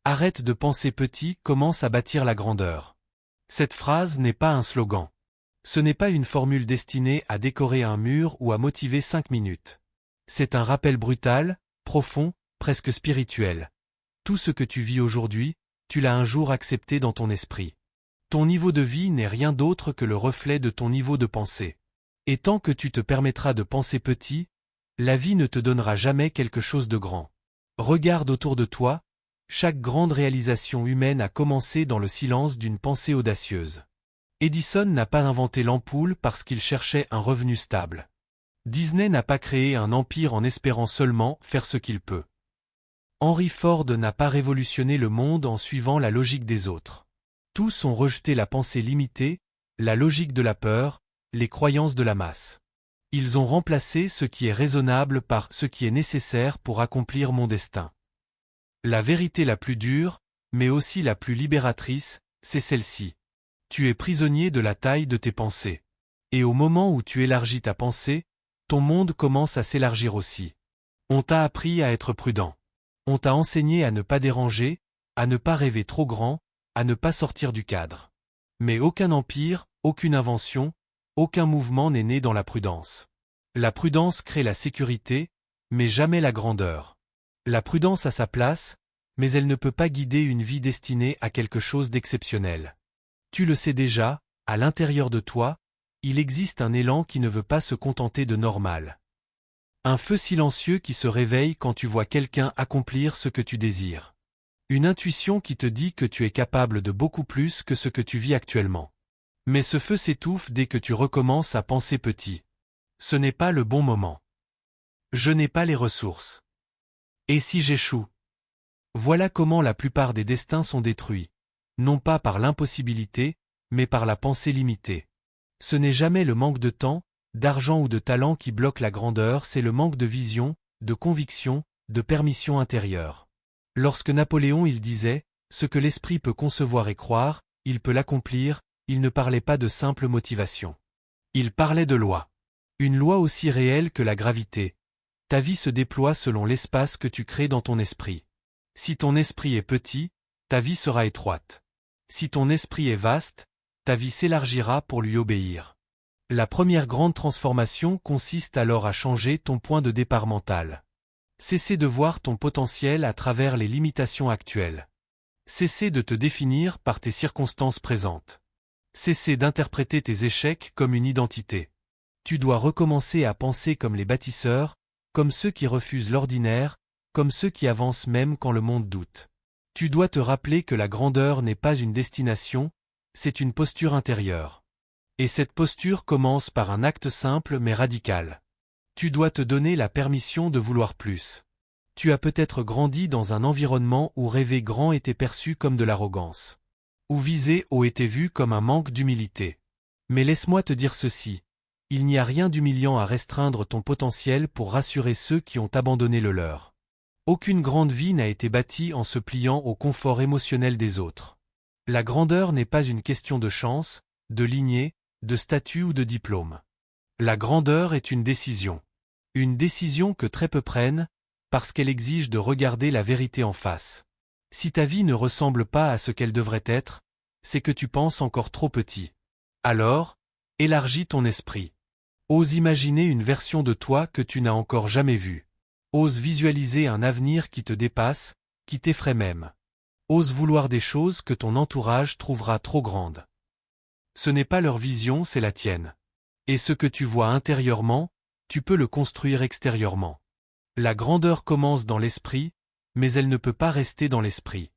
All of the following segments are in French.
Arrête de penser petit, commence à bâtir la grandeur. Cette phrase n'est pas un slogan. Ce n'est pas une formule destinée à décorer un mur ou à motiver 5 minutes. C'est un rappel brutal, profond, presque spirituel. Tout ce que tu vis aujourd'hui, tu l'as un jour accepté dans ton esprit. Ton niveau de vie n'est rien d'autre que le reflet de ton niveau de pensée. Et tant que tu te permettras de penser petit, la vie ne te donnera jamais quelque chose de grand. Regarde autour de toi, chaque grande réalisation humaine a commencé dans le silence d'une pensée audacieuse. Edison n'a pas inventé l'ampoule parce qu'il cherchait un revenu stable. Disney n'a pas créé un empire en espérant seulement faire ce qu'il peut. Henry Ford n'a pas révolutionné le monde en suivant la logique des autres. Tous ont rejeté la pensée limitée, la logique de la peur, les croyances de la masse. Ils ont remplacé ce qui est raisonnable par ce qui est nécessaire pour accomplir mon destin. La vérité la plus dure, mais aussi la plus libératrice, c'est celle-ci. Tu es prisonnier de la taille de tes pensées. Et au moment où tu élargis ta pensée, ton monde commence à s'élargir aussi. On t'a appris à être prudent. On t'a enseigné à ne pas déranger, à ne pas rêver trop grand, à ne pas sortir du cadre. Mais aucun empire, aucune invention, aucun mouvement n'est né dans la prudence. La prudence crée la sécurité, mais jamais la grandeur. La prudence a sa place, mais elle ne peut pas guider une vie destinée à quelque chose d'exceptionnel. Tu le sais déjà, à l'intérieur de toi, il existe un élan qui ne veut pas se contenter de normal. Un feu silencieux qui se réveille quand tu vois quelqu'un accomplir ce que tu désires. Une intuition qui te dit que tu es capable de beaucoup plus que ce que tu vis actuellement. Mais ce feu s'étouffe dès que tu recommences à penser petit. Ce n'est pas le bon moment. Je n'ai pas les ressources. Et si j'échoue? Voilà comment la plupart des destins sont détruits. Non pas par l'impossibilité, mais par la pensée limitée. Ce n'est jamais le manque de temps, d'argent ou de talent qui bloque la grandeur, c'est le manque de vision, de conviction, de permission intérieure. Lorsque Napoléon il disait « Ce que l'esprit peut concevoir et croire, il peut l'accomplir », il ne parlait pas de simple motivation. Il parlait de loi. Une loi aussi réelle que la gravité. Ta vie se déploie selon l'espace que tu crées dans ton esprit. Si ton esprit est petit, ta vie sera étroite. Si ton esprit est vaste, ta vie s'élargira pour lui obéir. La première grande transformation consiste alors à changer ton point de départ mental. Cesser de voir ton potentiel à travers les limitations actuelles. Cesser de te définir par tes circonstances présentes. Cesser d'interpréter tes échecs comme une identité. Tu dois recommencer à penser comme les bâtisseurs, comme ceux qui refusent l'ordinaire, comme ceux qui avancent même quand le monde doute. Tu dois te rappeler que la grandeur n'est pas une destination, c'est une posture intérieure. Et cette posture commence par un acte simple mais radical. Tu dois te donner la permission de vouloir plus. Tu as peut-être grandi dans un environnement où rêver grand était perçu comme de l'arrogance. Où viser haut était vu comme un manque d'humilité. Mais laisse-moi te dire ceci. Il n'y a rien d'humiliant à restreindre ton potentiel pour rassurer ceux qui ont abandonné le leur. Aucune grande vie n'a été bâtie en se pliant au confort émotionnel des autres. La grandeur n'est pas une question de chance, de lignée, de statut ou de diplôme. La grandeur est une décision. Une décision que très peu prennent, parce qu'elle exige de regarder la vérité en face. Si ta vie ne ressemble pas à ce qu'elle devrait être, c'est que tu penses encore trop petit. Alors, élargis ton esprit. Ose imaginer une version de toi que tu n'as encore jamais vue. Ose visualiser un avenir qui te dépasse, qui t'effraie même. Ose vouloir des choses que ton entourage trouvera trop grandes. Ce n'est pas leur vision, c'est la tienne. Et ce que tu vois intérieurement, tu peux le construire extérieurement. La grandeur commence dans l'esprit, mais elle ne peut pas rester dans l'esprit.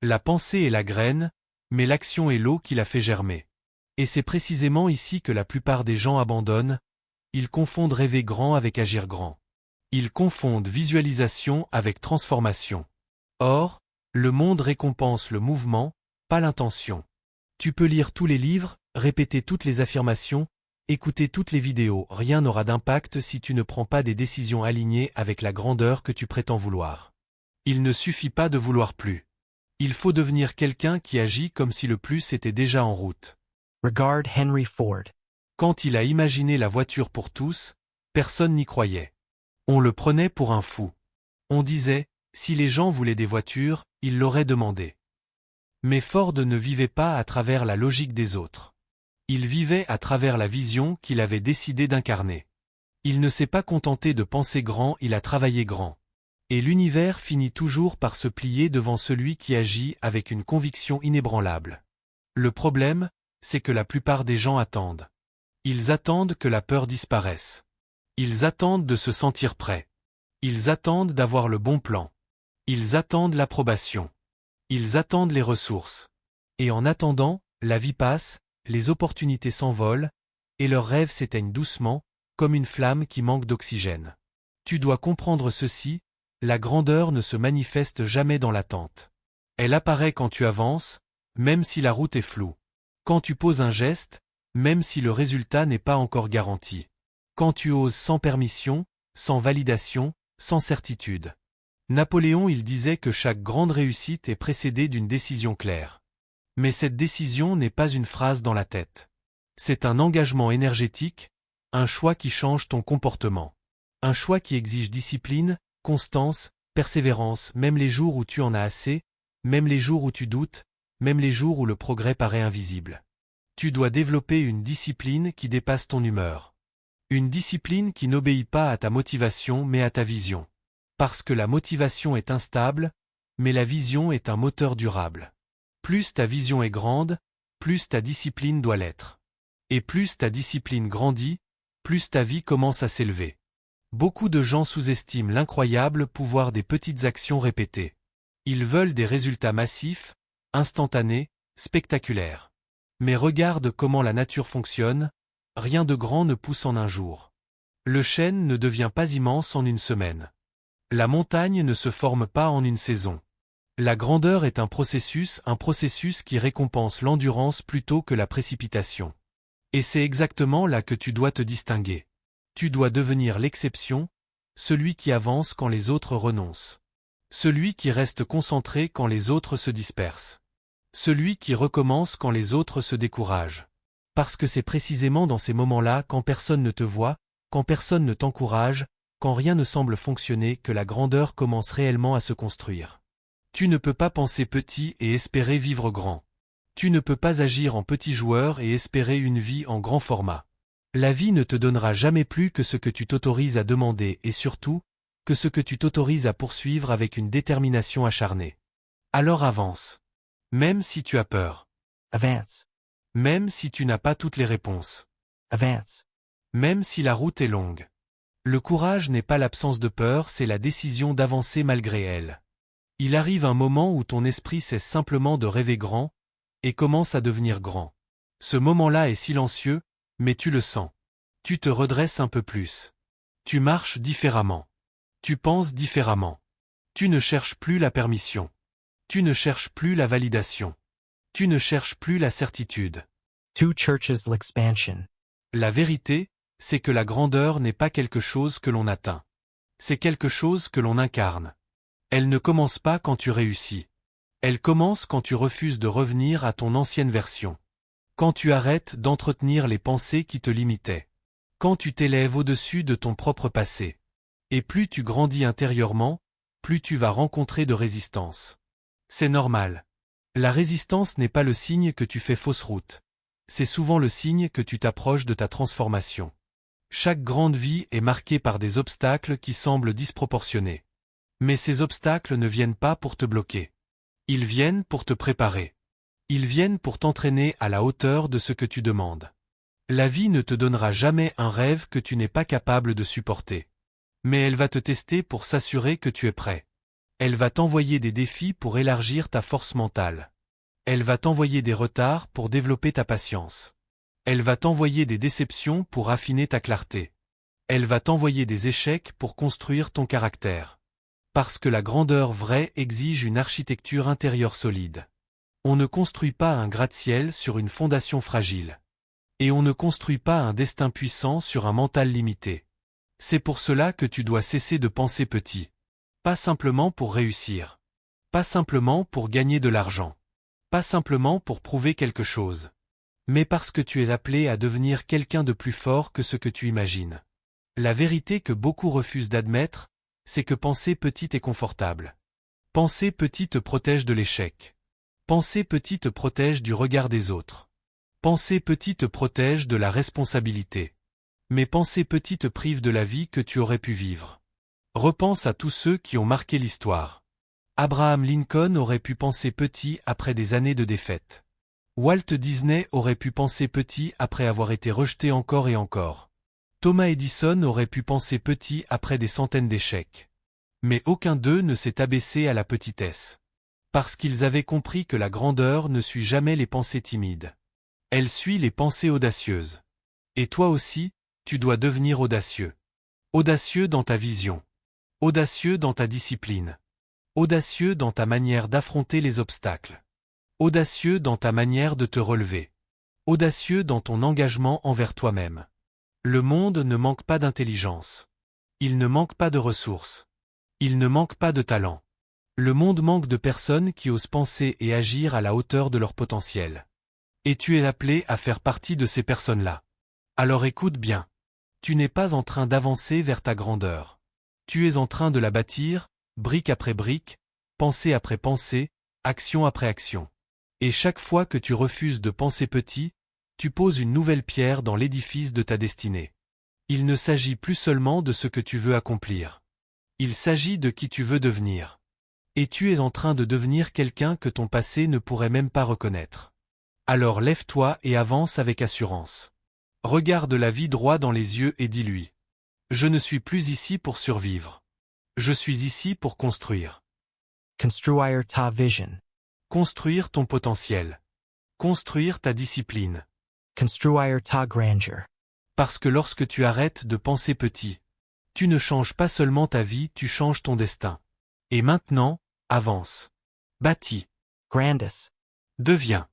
La pensée est la graine, mais l'action est l'eau qui la fait germer. Et c'est précisément ici que la plupart des gens abandonnent. Ils confondent rêver grand avec agir grand. Ils confondent visualisation avec transformation. Or, le monde récompense le mouvement, pas l'intention. Tu peux lire tous les livres, répéter toutes les affirmations, écouter toutes les vidéos, rien n'aura d'impact si tu ne prends pas des décisions alignées avec la grandeur que tu prétends vouloir. Il ne suffit pas de vouloir plus. Il faut devenir quelqu'un qui agit comme si le plus était déjà en route. Regarde Henry Ford. Quand il a imaginé la voiture pour tous, personne n'y croyait. On le prenait pour un fou. On disait, Si les gens voulaient des voitures, ils l'auraient demandé. Mais Ford ne vivait pas à travers la logique des autres. Il vivait à travers la vision qu'il avait décidé d'incarner. Il ne s'est pas contenté de penser grand, il a travaillé grand. Et l'univers finit toujours par se plier devant celui qui agit avec une conviction inébranlable. Le problème, c'est que la plupart des gens attendent. Ils attendent que la peur disparaisse. Ils attendent de se sentir prêts. Ils attendent d'avoir le bon plan. Ils attendent l'approbation. Ils attendent les ressources. Et en attendant, la vie passe, les opportunités s'envolent, et leurs rêves s'éteignent doucement, comme une flamme qui manque d'oxygène. Tu dois comprendre ceci, la grandeur ne se manifeste jamais dans l'attente. Elle apparaît quand tu avances, même si la route est floue. Quand tu poses un geste, même si le résultat n'est pas encore garanti. Quand tu oses sans permission, sans validation, sans certitude. Napoléon il disait que chaque grande réussite est précédée d'une décision claire. Mais cette décision n'est pas une phrase dans la tête. C'est un engagement énergétique, un choix qui change ton comportement. Un choix qui exige discipline, constance, persévérance, même les jours où tu en as assez, même les jours où tu doutes, même les jours où le progrès paraît invisible. Tu dois développer une discipline qui dépasse ton humeur. Une discipline qui n'obéit pas à ta motivation mais à ta vision. Parce que la motivation est instable, mais la vision est un moteur durable. Plus ta vision est grande, plus ta discipline doit l'être. Et plus ta discipline grandit, plus ta vie commence à s'élever. Beaucoup de gens sous-estiment l'incroyable pouvoir des petites actions répétées. Ils veulent des résultats massifs, instantanés, spectaculaires. Mais regarde comment la nature fonctionne, rien de grand ne pousse en un jour. Le chêne ne devient pas immense en une semaine. La montagne ne se forme pas en une saison. La grandeur est un processus qui récompense l'endurance plutôt que la précipitation. Et c'est exactement là que tu dois te distinguer. Tu dois devenir l'exception, celui qui avance quand les autres renoncent. Celui qui reste concentré quand les autres se dispersent. Celui qui recommence quand les autres se découragent. Parce que c'est précisément dans ces moments-là, quand personne ne te voit, quand personne ne t'encourage, quand rien ne semble fonctionner, que la grandeur commence réellement à se construire. Tu ne peux pas penser petit et espérer vivre grand. Tu ne peux pas agir en petit joueur et espérer une vie en grand format. La vie ne te donnera jamais plus que ce que tu t'autorises à demander et surtout, que ce que tu t'autorises à poursuivre avec une détermination acharnée. Alors avance. Même si tu as peur. Advance. Même si tu n'as pas toutes les réponses. Advance. Même si la route est longue. Le courage n'est pas l'absence de peur, c'est la décision d'avancer malgré elle. Il arrive un moment où ton esprit cesse simplement de rêver grand, et commence à devenir grand. Ce moment-là est silencieux, mais tu le sens. Tu te redresses un peu plus. Tu marches différemment. Tu penses différemment. Tu ne cherches plus la permission. Tu ne cherches plus la validation. Tu ne cherches plus la certitude. Two churches l'expansion. La vérité, c'est que la grandeur n'est pas quelque chose que l'on atteint. C'est quelque chose que l'on incarne. Elle ne commence pas quand tu réussis. Elle commence quand tu refuses de revenir à ton ancienne version. Quand tu arrêtes d'entretenir les pensées qui te limitaient. Quand tu t'élèves au-dessus de ton propre passé. Et plus tu grandis intérieurement, plus tu vas rencontrer de résistance. C'est normal. La résistance n'est pas le signe que tu fais fausse route. C'est souvent le signe que tu t'approches de ta transformation. Chaque grande vie est marquée par des obstacles qui semblent disproportionnés. Mais ces obstacles ne viennent pas pour te bloquer. Ils viennent pour te préparer. Ils viennent pour t'entraîner à la hauteur de ce que tu demandes. La vie ne te donnera jamais un rêve que tu n'es pas capable de supporter. Mais elle va te tester pour s'assurer que tu es prêt. Elle va t'envoyer des défis pour élargir ta force mentale. Elle va t'envoyer des retards pour développer ta patience. Elle va t'envoyer des déceptions pour affiner ta clarté. Elle va t'envoyer des échecs pour construire ton caractère. Parce que la grandeur vraie exige une architecture intérieure solide. On ne construit pas un gratte-ciel sur une fondation fragile. Et on ne construit pas un destin puissant sur un mental limité. C'est pour cela que tu dois cesser de penser petit. Pas simplement pour réussir. Pas simplement pour gagner de l'argent. Pas simplement pour prouver quelque chose. Mais parce que tu es appelé à devenir quelqu'un de plus fort que ce que tu imagines. La vérité que beaucoup refusent d'admettre, c'est que penser petit est confortable. Penser petit te protège de l'échec. Penser petit te protège du regard des autres. Penser petit te protège de la responsabilité. Mais penser petit te prive de la vie que tu aurais pu vivre. Repense à tous ceux qui ont marqué l'histoire. Abraham Lincoln aurait pu penser petit après des années de défaite. Walt Disney aurait pu penser petit après avoir été rejeté encore et encore. Thomas Edison aurait pu penser petit après des centaines d'échecs. Mais aucun d'eux ne s'est abaissé à la petitesse. Parce qu'ils avaient compris que la grandeur ne suit jamais les pensées timides. Elle suit les pensées audacieuses. Et toi aussi, tu dois devenir audacieux. Audacieux dans ta vision. Audacieux dans ta discipline. Audacieux dans ta manière d'affronter les obstacles. Audacieux dans ta manière de te relever. Audacieux dans ton engagement envers toi-même. Le monde ne manque pas d'intelligence. Il ne manque pas de ressources. Il ne manque pas de talent. Le monde manque de personnes qui osent penser et agir à la hauteur de leur potentiel. Et tu es appelé à faire partie de ces personnes-là. Alors écoute bien. Tu n'es pas en train d'avancer vers ta grandeur. Tu es en train de la bâtir, brique après brique, pensée après pensée, action après action. Et chaque fois que tu refuses de penser petit, tu poses une nouvelle pierre dans l'édifice de ta destinée. Il ne s'agit plus seulement de ce que tu veux accomplir. Il s'agit de qui tu veux devenir. Et tu es en train de devenir quelqu'un que ton passé ne pourrait même pas reconnaître. Alors lève-toi et avance avec assurance. Regarde la vie droit dans les yeux et dis-lui. Je ne suis plus ici pour survivre. Je suis ici pour construire. Construire ta vision. Construire ton potentiel. Construire ta discipline. Construire ta grandeur. Parce que lorsque tu arrêtes de penser petit, tu ne changes pas seulement ta vie, tu changes ton destin. Et maintenant, avance. Bâtis. Grandis. Deviens.